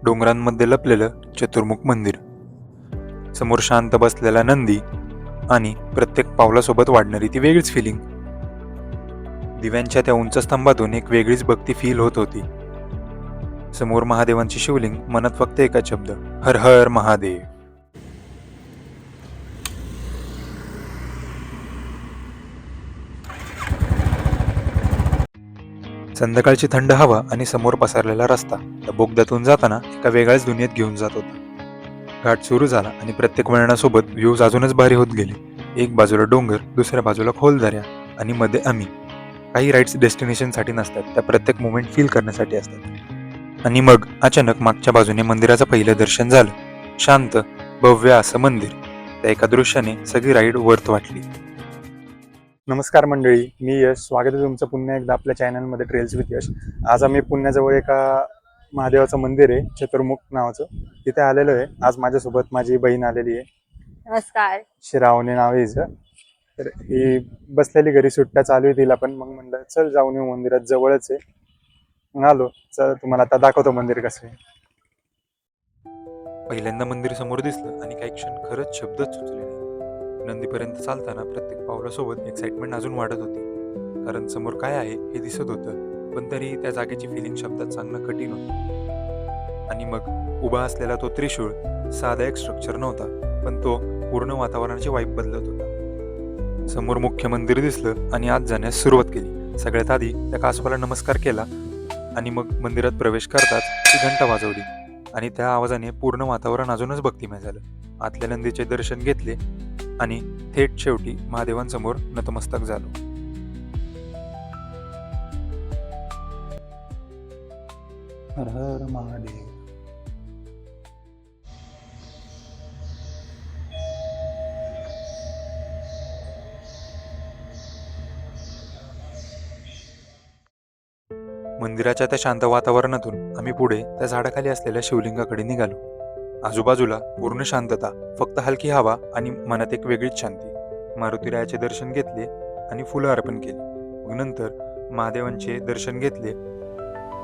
डोंगरांमध्ये लपलेलं चतुर्मुख मंदिर, समोर शांत बसलेला नंदी आणि प्रत्येक पावलासोबत वाढणारी ती वेगळीच फिलिंग. दिव्यांच्या त्या उंच स्तंभातून एक वेगळीच भक्ती फील होत होती. समोर महादेवांचे शिवलिंग, मनात फक्त एकच शब्द, हर हर महादेव. संध्याकाळची थंड हवा आणि समोर पसरलेला रस्ता त्या बोगद्यातून जाताना एका वेगळ्याच दुनियेत घेऊन जात होता. घाट सुरू झाला आणि प्रत्येक वळणासोबत व्ह्यूज अजूनच भारी होत गेले. एक बाजूला डोंगर, दुसऱ्या बाजूला खोल दऱ्या आणि मध्ये आम्ही. काही राईड्स डेस्टिनेशनसाठी नसतात, त्या प्रत्येक मोमेंट फील करण्यासाठी असतात. आणि मग अचानक मागच्या बाजूने मंदिराचं पहिलं दर्शन झालं. शांत, भव्य असं मंदिर. त्या एका दृश्याने सगळी राईड वर्थ वाटली. नमस्कार मंडळी, मी यश. स्वागत आहे तुमचं पुन्हा एकदा आपल्या चॅनलमध्ये ट्रेल्स विथ यश. आज आम्ही पुण्याजवळ एका महादेवाचं मंदिर आहे, चतुर्मुख नावाचं, तिथे आलेलो आहे. आज माझ्यासोबत माझी बहीण आलेली आहे. नमस्कार. श्रावणी नाव आहे हिचं. तर ही बसलेली, घरी सुट्ट्या चालू आहे तिला पण. मग म्हणलं चल जाऊन येऊ, मंदिरात जवळच आहे. मग आलो. चल तुम्हाला आता दाखवतो मंदिर कसं आहे. पहिल्यांदा मंदिर समोर दिसलं आणि काही क्षण खरंच शब्दच सुचले नाही. नंदीपर्यंत चालताना प्रत्येक पावलासोबत एक्साइटमेंट अजून वाढत होती, कारण समोर काय आहे हे दिसत होतं, पण तरी त्या जागेची फिलिंग शब्दात सांगणं कठीण होतं. आणि मग उभा असलेला तो त्रिशूळ साधा एक स्ट्रक्चर नव्हता, पण तो पूर्ण वातावरणाची वाईब बदलत होता. समोर मुख्य मंदिर दिसलं आणि आत जाण्यास सुरुवात केली. सगळ्यात आधी त्या कासवाला नमस्कार केला आणि मग मंदिरात प्रवेश करताच ती घंटा वाजवली आणि त्या आवाजाने पूर्ण वातावरण अजूनच भक्तिमय झालं. आतल्या नंदीचे दर्शन घेतले आणि थेट शेवटी महादेवांसमोर नतमस्तक झालो. हर हर महादेव. मंदिराच्या त्या शांत वातावरणातून आम्ही पुढे त्या झाडाखाली असलेल्या शिवलिंगाकडे निघालो. आजूबाजूला पूर्ण शांतता, फक्त हलकी हवा आणि मनात एक वेगळीच शांती. मारुतीरायाचे दर्शन घेतले आणि फुलं अर्पण केली. मग नंतर महादेवांचे दर्शन घेतले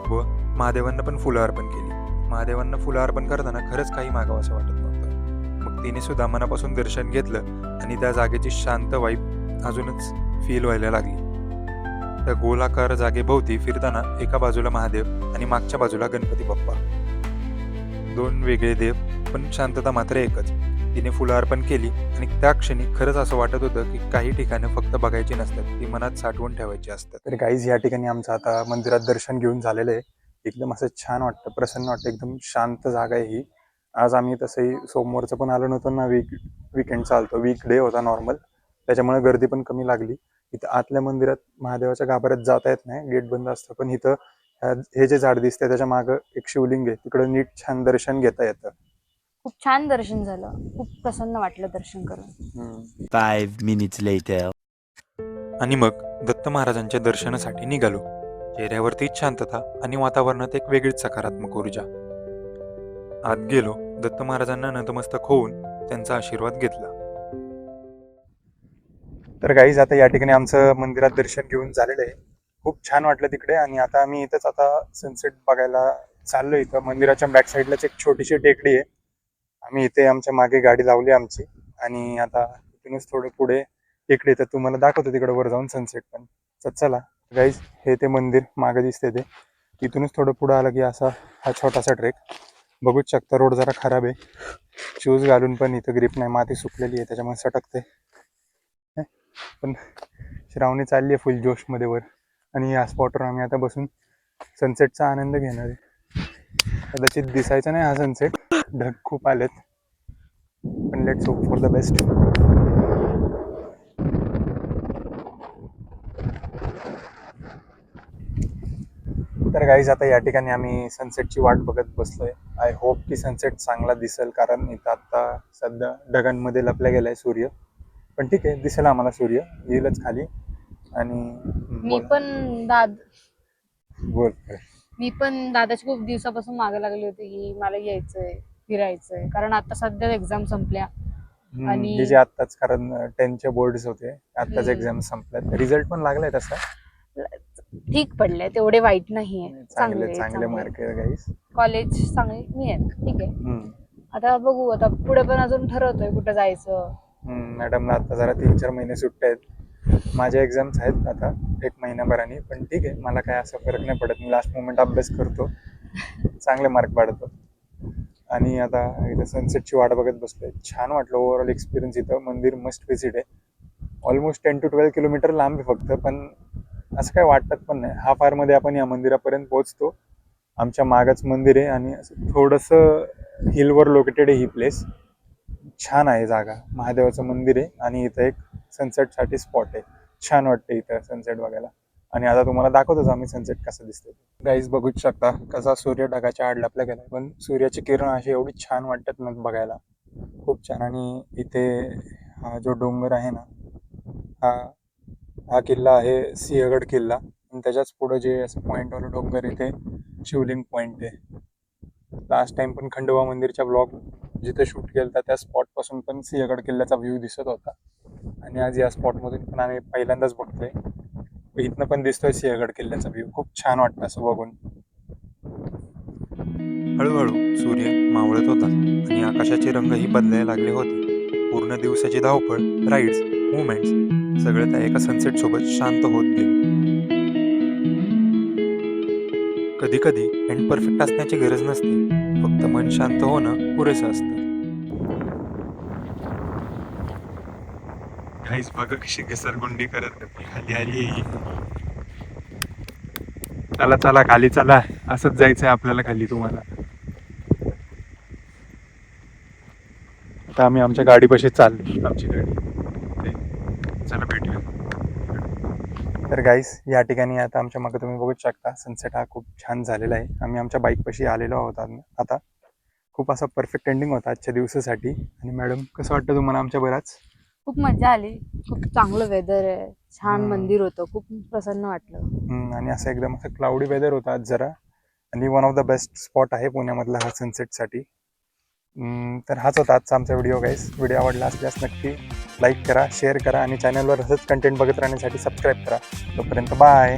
व महादेवांना पण फुलं अर्पण केली. महादेवांना फुलं अर्पण करताना खरंच काही मागावं असं वाटत नव्हतं. मग तिने सुद्धा मनापासून दर्शन घेतलं आणि त्या जागेची शांत वाईब अजूनच फील व्हायला लागली. त्या गोलाकार जागेभोवती फिरताना एका बाजूला महादेव आणि मागच्या बाजूला गणपती बाप्पा, दोन वेगळे देव, पण शांतता मात्र एकच. तिने फुलं अर्पण केली आणि त्या क्षणी खरंच असं वाटत होतं की काही ठिकाणं फक्त बघायची नसतात, ती मनात साठवून ठेवायची असतात. तर गाईज, या ठिकाणी आमचं आता मंदिरात दर्शन घेऊन झालेलं आहे. एकदम असं छान वाटतं, प्रसन्न वाटतं. एकदम शांत जागा आहे ही. आज आम्ही तसंही सोमवारचं पण आलो नव्हतो ना, वीकेंड चालतो, वीकडे होता नॉर्मल, त्याच्यामुळे गर्दी पण कमी लागली. इथं आतल्या मंदिरात महादेवाच्या गाभाऱ्यात जाता येत नाही, गेट बंद असतं. पण इथं हे जे झाड दिसतंय त्याच्या मागं एक शिवलिंग आहे, तिकडं नीट छान दर्शन घेता येतं. खूप छान दर्शन झालं, खूप प्रसन्न वाटलं दर्शन करून. 5 minutes later. आणि मग दत्त महाराजांच्या दर्शनासाठी निघालो. चेहऱ्यावरती शांतता आणि वातावरणात एक वेगळीच सकारात्मक ऊर्जा. आत गेलो, दत्त महाराजांना नतमस्तक होऊन त्यांचा आशीर्वाद घेतला. तर गाईज, आता या ठिकाणी आमचं मंदिरात दर्शन घेऊन झालेलं आहे. खूप छान वाटलं तिकडे. आणि आता आम्ही इथंच आता सनसेट बघायला चाललो. इथं मंदिराच्या बॅक साईडलाच एक छोटीशी टेकडी आहे. आम्ही इथे आमच्या मागे गाडी लावली आमची आणि आता इथूनच थोडं पुढे टेकडी, तर तुम्हाला दाखवतो तिकडे वर जाऊन सनसेट पण. चला गाईज, हे ते मंदिर मागे दिसते ते. इथूनच थोडं पुढं आलं की असा हा छोटासा ट्रेक. बघूच शकता, रोड जरा खराब आहे. शूज घालून पण इथं ग्रिप नाही, माती सुकलेली आहे त्याच्यामुळे सटकते. पण श्रावणी चालली आहे फुल जोशमध्ये वर. आणि या स्पॉटवर आम्ही आता बसून सनसेटचा आनंद घेणार आहे. कदाचित दिसायचा नाही हा सनसेट, ढग खूप आलेत, पण let's hope for the best. तर गाईज, आता या ठिकाणी आम्ही सनसेटची वाट बघत बसलोय. आय होप की सनसेट चांगला दिसेल, कारण इथं आता सध्या ढगांमध्ये लपला गेलाय सूर्य. पण ठीक आहे, दिसेल आम्हाला, सूर्य येईलच खाली. आणि मी पण दादाची खूप दिवसापासून मागे लागली होती की मला यायचंय, फिरायचंय, कारण आता सध्या एक्झाम संपल्या आणि हे जे आत्ताच, कारण 10च्या बोर्ड्स होते, आत्ताच एक्झाम संपल्यात, रिझल्ट पण लागलाय तसा. ठीक पडले, तेवढे वाईट नाहीये. चांगले चांगले मार्क आहे गाईस. कॉलेज चांगले मी आहे, ठीक आहे. आता बघू, आता पुढे पण अजून ठरवतोय कुठं जायचं. मॅडमला आता जरा 3-4 महिने सुट्ट्या आहेत. माझ्या एक्झाम्स आहेत आता 1 महिन्याभराने, पण ठीक आहे, मला काय असं फरक नाही पडत. मी लास्ट मोमेंट अभ्यास करतो, चांगले मार्क पाडतो. आणि आता इथं सनसेटची वाट बघत बसलोय. छान वाटलं ओव्हरऑल एक्सपिरियन्स. इथं मंदिर मस्ट व्हिजिट आहे. ऑलमोस्ट 10 to 12 किलोमीटर लांब आहे फक्त, पण असं काय वाटत पण नाही. हाफ आवरमध्ये आपण या मंदिरापर्यंत पोहोचतो. आमच्या मागच मंदिर आहे आणि असं थोडंसं हिलवर लोकेटेड आहे ही प्लेस. छान आहे जागा. महादेवाचं मंदिर आहे आणि इथं एक सनसेटसाठी स्पॉट आहे. छान वाटतं इथं सनसेट बघायला. आणि आता तुम्हाला दाखवतोच आम्ही सनसेट कसं दिसतंय. गाईज बघूच शकता कसा सूर्य ढगाच्या आड लपला गेला, पण सूर्याची किरण अशी एवढी छान वाटतात ना बघायला, खूप छान. आणि इथे हा जो डोंगर आहे ना, हा किल्ला आहे सिंहगड किल्ला. आणि त्याच्याच पुढं जे असं पॉईंटवालं डोंगर आहे ते शिवलिंग पॉईंट आहे. लास्ट टाइम पण खंडोबा मंदिरच्या ब्लॉग जिथे शूट केला त्या स्पॉट पासून पण सिंहगड किल्ल्याचा व्ह्यू दिसत होता. आणि आज या स्पॉटमधून पण आम्ही पहिल्यांदाच बघतोय. इथनं पण दिसतोय सिंहगड किल्ल्याचा व्ह्यू. खूप छान वाटतं असं बघून. हळूहळू सूर्य मावळत होता आणि आकाशाचे रंगही बदलायला लागले होते. पूर्ण दिवसाची धावपळ, राईड्स, मुवमेंट्स सगळं त्या एका सनसेट सोबत शांत होत गेले. कधी कधी एंड परफेक्ट असण्याची गरज नसते, फक्त मन शांत होणं पुरेसं असतं. काहीच बघा कशी घसरगुंडी करत खाली आली. चला चला खाली चला, असंच जायचंय आपल्याला खाली. तुम्हाला आता आम्ही आमच्या गाडीपाशी चाललो. आमची गाडी ते. चला भेटूया. तर गाईस या ठिकाणी आता आमच्या मागे तुम्ही बघू शकता सनसेट हा खूप छान झालेला आहे. आम्ही आमच्या बाईकपाशी आलेलो आहोत आता. खूप असा परफेक्ट एंडिंग होता आजच्या दिवसासाठी. आणि मॅडम कसं वाटतं तुम्हाला आमच्या बराच? खूप मजा आली. खूप चांगलं वेदर आहे, छान मंदिर होतं, खूप प्रसन्न वाटलं. आणि असं एकदम असं क्लाउडी वेदर होता आज जरा. आणि one of the best spot आहे पुण्यामधला हा सनसेटसाठी. तर हाच होता आजचा आमचा व्हिडिओ गाईस. व्हिडिओ आवडला असल्यास नक्की लाईक करा, शेअर करा आणि चॅनलवर असंच कंटेंट बघत राहण्यासाठी सबस्क्राईब करा. तोपर्यंत बाय.